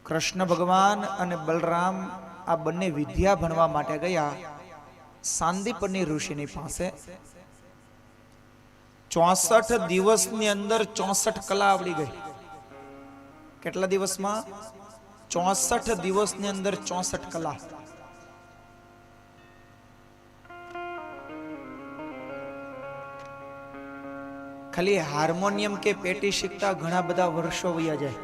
કૃષ્ણ ભગવાન અને બલરામ આ બંને વિદ્યા ભણવા માટે ગયા સાંદીપની ઋષિની પાસે। 64 દિવસની અંદર 64 કલા આવડી ગઈ। કેટલા દિવસમાં? 64 દિવસની અંદર 64 કલા। ખાલી હાર્મોનિયમ કે પેટી શીખતા ઘણા બધા વર્ષો વયા જાય।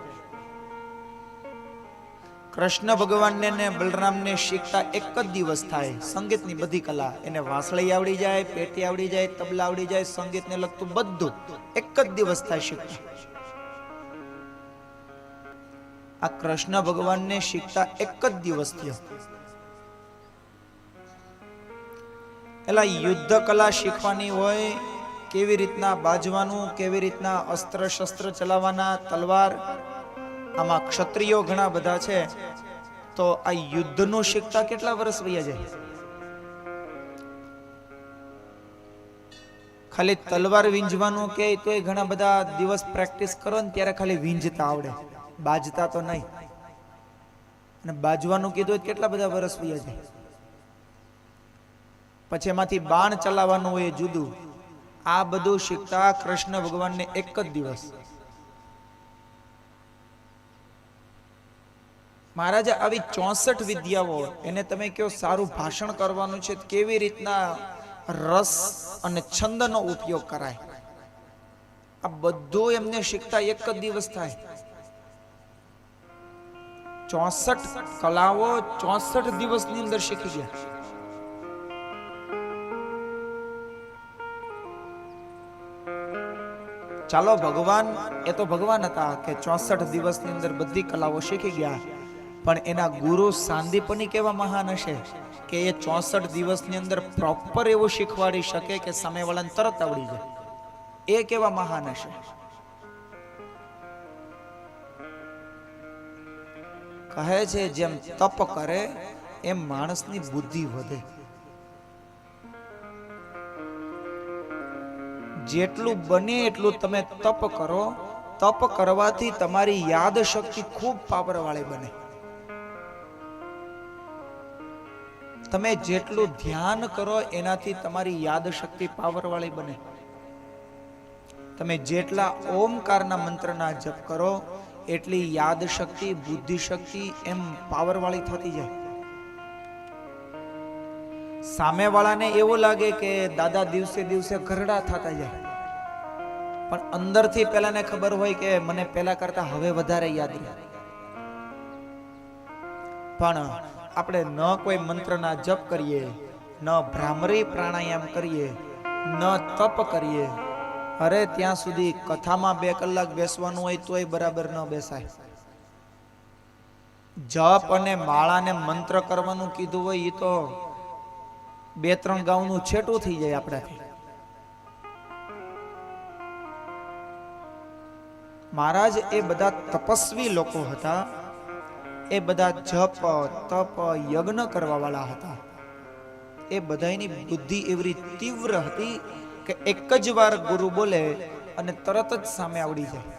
કૃષ્ણ ભગવાનને ને બલરામને શીખતા એક જ દિવસ થાય। સંગીતની બધી કલા, એને વાંસળી આવડી જાય, પેટી આવડી જાય, તબલા આવડી જાય, સંગીતને લગતું બધું એક જ દિવસ થાય શીખતા। આ કૃષ્ણ ભગવાનને શીખતા એક જ દિવસ થયો। એલા યુદ્ધ કલા શીખવાની હોય, કેવી રીતના બાજવાનું, કેવી રીતના અસ્ત્ર શસ્ત્ર ચલાવવાના, તલવાર, આમાં ક્ષત્રિયો ઘણા બધા છે, તો આ યુદ્ધનું શીખતા કેટલા વર્ષ વયા જાય? ખાલી તલવાર વીંજવાનું કે તોય ઘણા બધા દિવસ પ્રેક્ટિસ કરો ને ત્યારે ખાલી વીંજતા આવડે, બાજતા તો નહીં। અને બાજવાનું કીધું કેટલા બધા વર્ષ વયા જાય। પછી એમાંથી બાણ ચલાવવાનું હોય જુદું। આ બધું શીખતા કૃષ્ણ ભગવાનને એક જ દિવસ। મહારાજ આવી 64 વિદ્યાઓ, એને તમે કયો સારું ભાષણ કરવાનું છે, કેવી રીતના રસ અને છંદનો ઉપયોગ કરાય, આ બધું એમને શીખતા એક જ દિવસ થાય। 64 કલાઓ 64 દિવસની અંદર શીખી ગયા। ચાલો ભગવાન, એ તો ભગવાન હતા કે 64 દિવસની અંદર બધી કલાઓ શીખી ગયા, પણ એના ગુરુ સાંદીપની કેવા મહાન હશે કે એ 64 દિવસની અંદર પ્રોપર એવું શીખવાડી શકે કે સામેવાળાને તરત આવડી જાય। એ કેવા મહાન હશે। કહે છે જેમ તપ કરે એમ માણસની બુદ્ધિ વધે। જેટલું બને એટલું તમે તપ કરો, તપ કરવાથી તમારી યાદ શક્તિ ખૂબ પાવર વાળી બને। તમે જેટલું ધ્યાન કરો એનાથી તમારી યાદ શક્તિ પાવર વાળી બને। તમે જેટલા ઓમકારના મંત્રના જપ કરો એટલી યાદ શક્તિ, બુદ્ધિ શક્તિ એમ પાવર વાળી થતી જાય। સામેવાળાને એવું લાગે કે દાદા દિવસે દિવસે ઘરડા થતા જાય, પણ અંદરથી પેલાને ખબર હોય કે મને પેલા કરતા હવે વધારે યાદ રહે। પણ આપણે ન કોઈ મંત્રના જપ કરીએ, ન ભ્રામરી પ્રાણાયામ કરીએ, ન તપ કરીએ, અરે ત્યાં સુધી કથામાં 2 કલાક બેસવાનું હોય તોય બરાબર ન બેસાય। જપ અને માળાને મંત્ર કરવાનું કીધું હોય એ તો 2-3 ગાઉનું છેટું થઈ જાય આપણાથી। મહારાજ એ બધા તપસ્વી લોકો હતા, એ બધા જપ તપ યજ્ઞ કરવા વાળા હતા। એ બધાની બુદ્ધિ એવી તીવ્ર હતી કે એક જ વાર ગુરુ બોલે અને તરત જ સામે આવડી જાય।